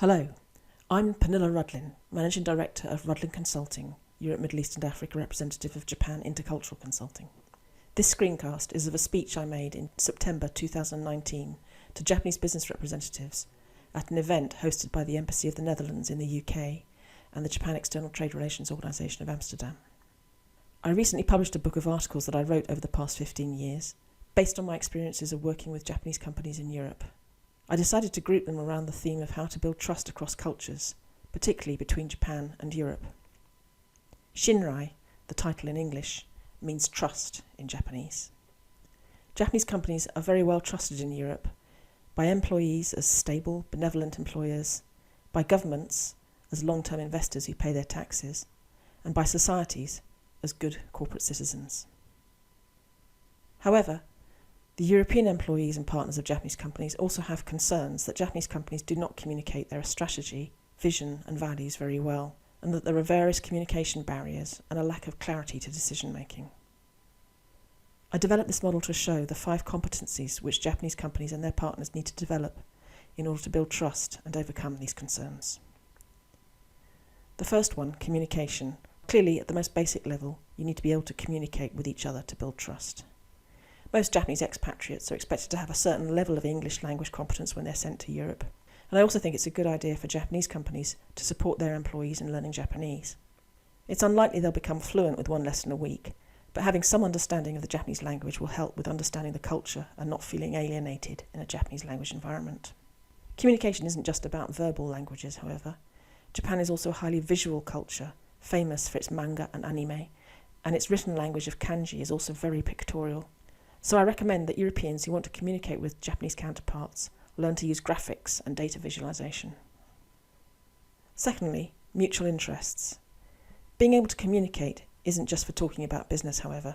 Hello, I'm Pernilla Rudlin, Managing Director of Rudlin Consulting, Europe, Middle East and Africa representative of Japan Intercultural Consulting. This screencast is of a speech I made in September 2019 to Japanese business representatives at an event hosted by the Embassy of the Netherlands in the UK and the Japan External Trade Relations Organisation of Amsterdam. I recently published a book of articles that I wrote over the past 15 years, based on my experiences of working with Japanese companies in Europe. I decided to group them around the theme of how to build trust across cultures, particularly between Japan and Europe. Shinrai, the title in English, means trust in Japanese. Japanese companies are very well trusted in Europe by employees as stable, benevolent employers, by governments as long-term investors who pay their taxes, and by societies as good corporate citizens. However, the European employees and partners of Japanese companies also have concerns that Japanese companies do not communicate their strategy, vision and values very well, and that there are various communication barriers and a lack of clarity to decision making. I developed this model to show the 5 competencies which Japanese companies and their partners need to develop in order to build trust and overcome these concerns. The first one, communication. Clearly, at the most basic level, you need to be able to communicate with each other to build trust. Most Japanese expatriates are expected to have a certain level of English language competence when they're sent to Europe, and I also think it's a good idea for Japanese companies to support their employees in learning Japanese. It's unlikely they'll become fluent with one lesson a week, but having some understanding of the Japanese language will help with understanding the culture and not feeling alienated in a Japanese language environment. Communication isn't just about verbal languages, however. Japan is also a highly visual culture, famous for its manga and anime, and its written language of kanji is also very pictorial. So I recommend that Europeans who want to communicate with Japanese counterparts learn to use graphics and data visualization. Secondly, mutual interests. Being able to communicate isn't just for talking about business, however.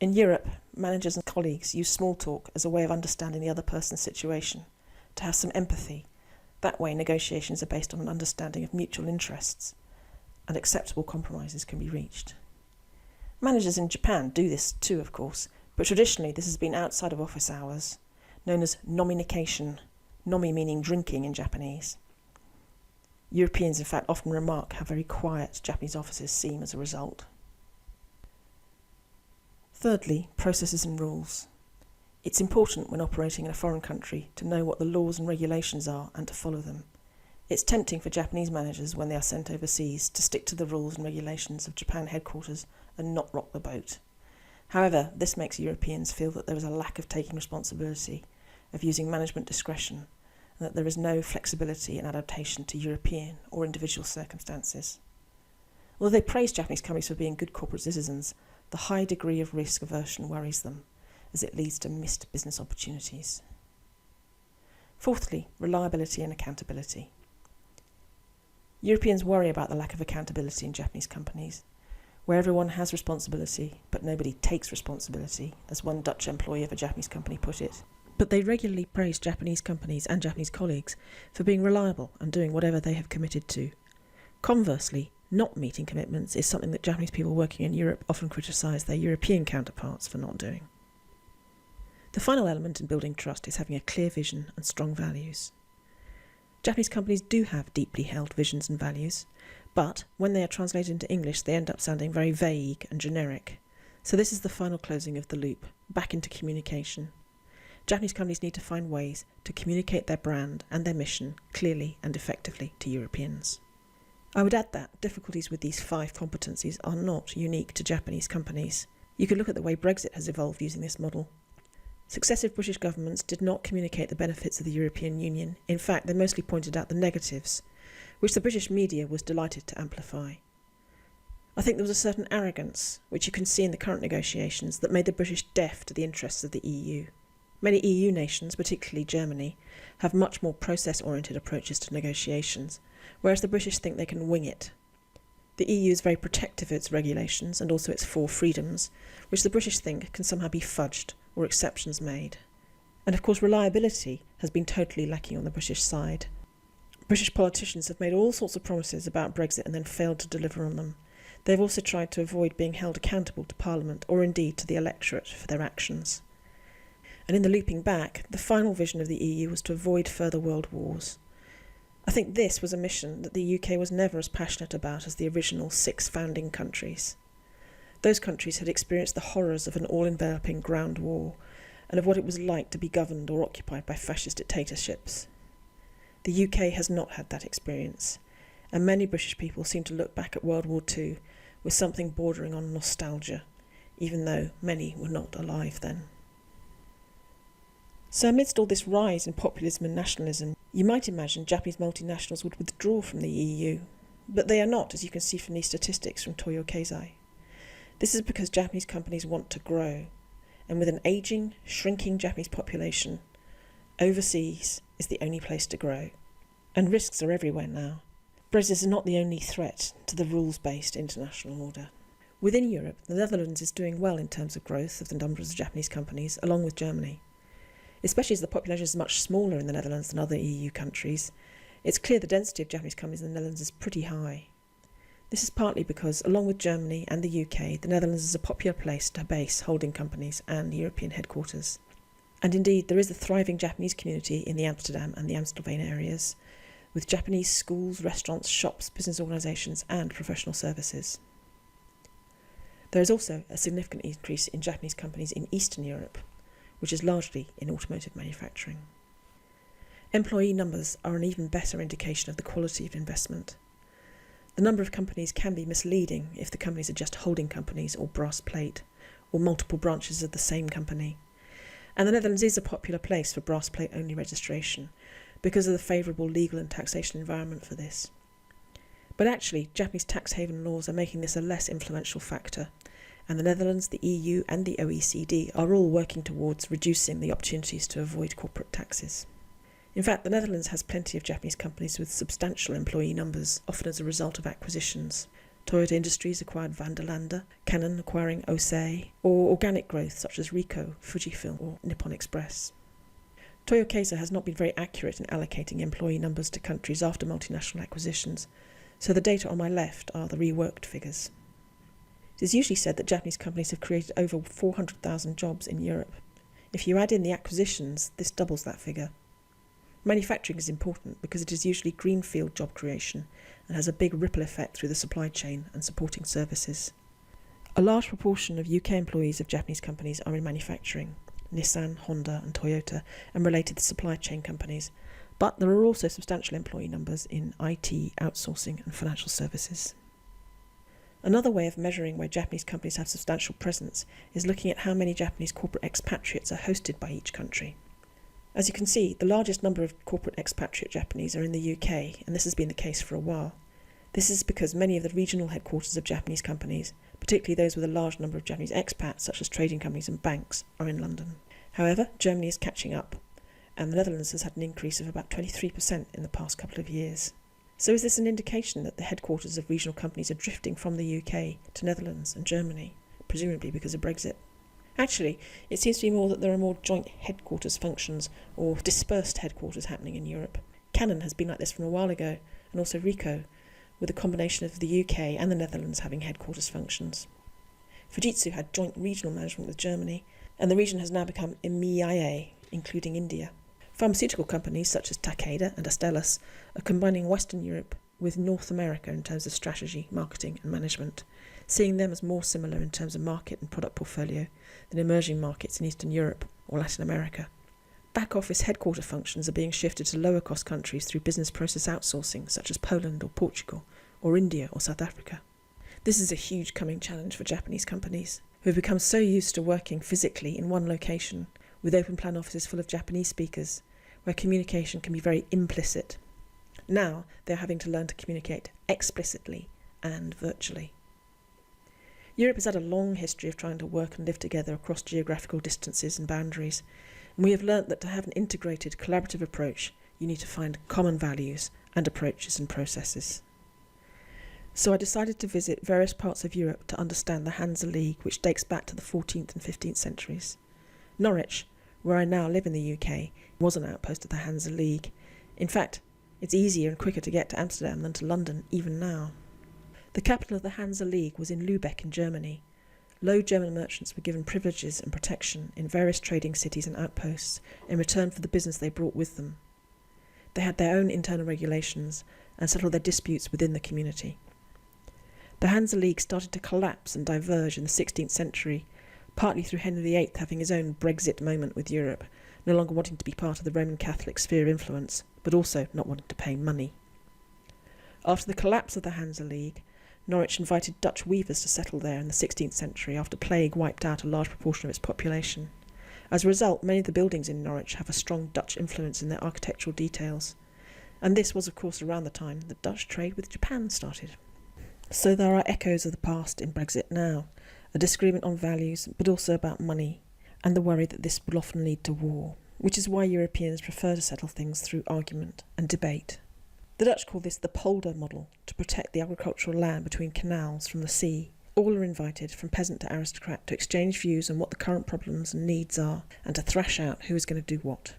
In Europe, managers and colleagues use small talk as a way of understanding the other person's situation, to have some empathy. That way, negotiations are based on an understanding of mutual interests, and acceptable compromises can be reached. Managers in Japan do this too, of course, but traditionally this has been outside of office hours, known as nominication, nomi meaning drinking in Japanese. Europeans, in fact, often remark how very quiet Japanese offices seem as a result. Thirdly, processes and rules. It's important when operating in a foreign country to know what the laws and regulations are and to follow them. It's tempting for Japanese managers when they are sent overseas to stick to the rules and regulations of Japan headquarters and not rock the boat. However, this makes Europeans feel that there is a lack of taking responsibility, of using management discretion, and that there is no flexibility and adaptation to European or individual circumstances. Although they praise Japanese companies for being good corporate citizens, the high degree of risk aversion worries them, as it leads to missed business opportunities. Fourthly, reliability and accountability. Europeans worry about the lack of accountability in Japanese companies, where everyone has responsibility, but nobody takes responsibility, as one Dutch employee of a Japanese company put it. But they regularly praise Japanese companies and Japanese colleagues for being reliable and doing whatever they have committed to. Conversely, not meeting commitments is something that Japanese people working in Europe often criticise their European counterparts for not doing. The final element in building trust is having a clear vision and strong values. Japanese companies do have deeply held visions and values, but when they are translated into English, they end up sounding very vague and generic. So this is the final closing of the loop, back into communication. Japanese companies need to find ways to communicate their brand and their mission clearly and effectively to Europeans. I would add that difficulties with these 5 competencies are not unique to Japanese companies. You could look at the way Brexit has evolved using this model. Successive British governments did not communicate the benefits of the European Union. In fact, they mostly pointed out the negatives, which the British media was delighted to amplify. I think there was a certain arrogance, which you can see in the current negotiations, that made the British deaf to the interests of the EU. Many EU nations, particularly Germany, have much more process-oriented approaches to negotiations, whereas the British think they can wing it. The EU is very protective of its regulations and also its 4 freedoms, which the British think can somehow be fudged or exceptions made. And of course, reliability has been totally lacking on the British side. British politicians have made all sorts of promises about Brexit and then failed to deliver on them. They've also tried to avoid being held accountable to Parliament or indeed to the electorate for their actions. And in the looping back, the final vision of the EU was to avoid further world wars. I think this was a mission that the UK was never as passionate about as the original 6 founding countries. Those countries had experienced the horrors of an all-enveloping ground war and of what it was like to be governed or occupied by fascist dictatorships. The UK has not had that experience, and many British people seem to look back at World War II with something bordering on nostalgia, even though many were not alive then. So amidst all this rise in populism and nationalism, you might imagine Japanese multinationals would withdraw from the EU, but they are not, as you can see from these statistics from Toyo Keizai. This is because Japanese companies want to grow, and with an ageing, shrinking Japanese population, overseas is the only place to grow. And risks are everywhere now. Brexit is not the only threat to the rules-based international order. Within Europe, the Netherlands is doing well in terms of growth of the numbers of Japanese companies, along with Germany. Especially as the population is much smaller in the Netherlands than other EU countries, it's clear the density of Japanese companies in the Netherlands is pretty high. This is partly because, along with Germany and the UK, the Netherlands is a popular place to base holding companies and European headquarters. And indeed, there is a thriving Japanese community in the Amsterdam and the Amstelveen areas, with Japanese schools, restaurants, shops, business organisations and professional services. There is also a significant increase in Japanese companies in Eastern Europe, which is largely in automotive manufacturing. Employee numbers are an even better indication of the quality of investment. The number of companies can be misleading if the companies are just holding companies or brass plate, or multiple branches of the same company. And the Netherlands is a popular place for brass plate only registration because of the favourable legal and taxation environment for this. But actually, Japanese tax haven laws are making this a less influential factor, and the Netherlands, the EU and the OECD are all working towards reducing the opportunities to avoid corporate taxes. In fact, the Netherlands has plenty of Japanese companies with substantial employee numbers, often as a result of acquisitions. Toyota Industries acquired Vanderlande, Canon acquiring Osei, or organic growth such as Ricoh, Fujifilm or Nippon Express. Toyo Keizai has not been very accurate in allocating employee numbers to countries after multinational acquisitions, so the data on my left are the reworked figures. It is usually said that Japanese companies have created over 400,000 jobs in Europe. If you add in the acquisitions, this doubles that figure. Manufacturing is important because it is usually greenfield job creation and has a big ripple effect through the supply chain and supporting services. A large proportion of UK employees of Japanese companies are in manufacturing, Nissan, Honda and Toyota, and related supply chain companies, but there are also substantial employee numbers in IT, outsourcing and financial services. Another way of measuring where Japanese companies have substantial presence is looking at how many Japanese corporate expatriates are hosted by each country. As you can see, the largest number of corporate expatriate Japanese are in the UK, and this has been the case for a while. This is because many of the regional headquarters of Japanese companies, particularly those with a large number of Japanese expats, such as trading companies and banks, are in London. However, Germany is catching up, and the Netherlands has had an increase of about 23% in the past couple of years. So is this an indication that the headquarters of regional companies are drifting from the UK to Netherlands and Germany, presumably because of Brexit? Actually, it seems to be more that there are more joint headquarters functions or dispersed headquarters happening in Europe. Canon has been like this from a while ago, and also Ricoh, with a combination of the UK and the Netherlands having headquarters functions. Fujitsu had joint regional management with Germany, and the region has now become EMEA, including India. Pharmaceutical companies such as Takeda and Astellas are combining Western Europe with North America in terms of strategy, marketing and management, seeing them as more similar in terms of market and product portfolio than emerging markets in Eastern Europe or Latin America. Back-office headquarter functions are being shifted to lower-cost countries through business process outsourcing, such as Poland or Portugal, or India or South Africa. This is a huge coming challenge for Japanese companies, who have become so used to working physically in one location, with open-plan offices full of Japanese speakers, where communication can be very implicit. Now they're having to learn to communicate explicitly and virtually. Europe has had a long history of trying to work and live together across geographical distances and boundaries, and we have learnt that to have an integrated, collaborative approach, you need to find common values and approaches and processes. So I decided to visit various parts of Europe to understand the Hansa League, which dates back to the 14th and 15th centuries. Norwich, where I now live in the UK, was an outpost of the Hansa League. In fact, it's easier and quicker to get to Amsterdam than to London, even now. The capital of the Hansa League was in Lübeck in Germany. Low German merchants were given privileges and protection in various trading cities and outposts in return for the business they brought with them. They had their own internal regulations and settled their disputes within the community. The Hansa League started to collapse and diverge in the 16th century, partly through Henry VIII having his own Brexit moment with Europe, no longer wanting to be part of the Roman Catholic sphere of influence, but also not wanting to pay money. After the collapse of the Hansa League, Norwich invited Dutch weavers to settle there in the 16th century after plague wiped out a large proportion of its population. As a result, many of the buildings in Norwich have a strong Dutch influence in their architectural details. And this was, of course, around the time that Dutch trade with Japan started. So there are echoes of the past in Brexit now, a disagreement on values, but also about money, and the worry that this will often lead to war, which is why Europeans prefer to settle things through argument and debate. The Dutch call this the polder model, to protect the agricultural land between canals from the sea. All are invited, from peasant to aristocrat, to exchange views on what the current problems and needs are, and to thrash out who is going to do what.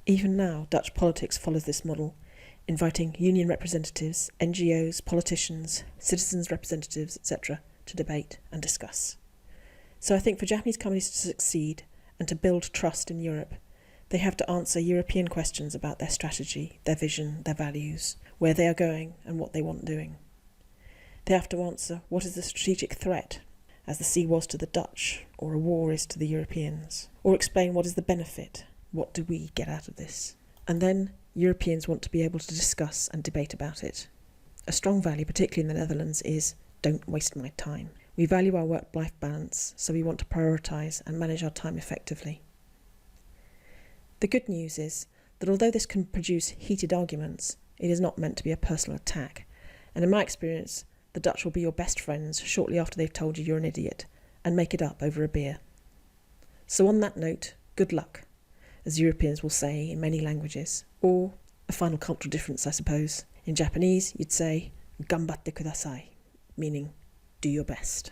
Even now, Dutch politics follows this model, inviting union representatives, NGOs, politicians, citizens' representatives, etc., to debate and discuss. So I think for Japanese companies to succeed and to build trust in Europe, they have to answer European questions about their strategy, their vision, their values, where they are going and what they want doing. They have to answer what is the strategic threat, as the sea was to the Dutch, or a war is to the Europeans, or explain what is the benefit, what do we get out of this. And then Europeans want to be able to discuss and debate about it. A strong value, particularly in the Netherlands, is don't waste my time. We value our work-life balance, so we want to prioritise and manage our time effectively. The good news is that although this can produce heated arguments, it is not meant to be a personal attack. And in my experience, the Dutch will be your best friends shortly after they've told you you're an idiot, and make it up over a beer. So on that note, good luck, as Europeans will say in many languages, or a final cultural difference, I suppose. In Japanese, you'd say, "Gambatte kudasai," meaning, do your best.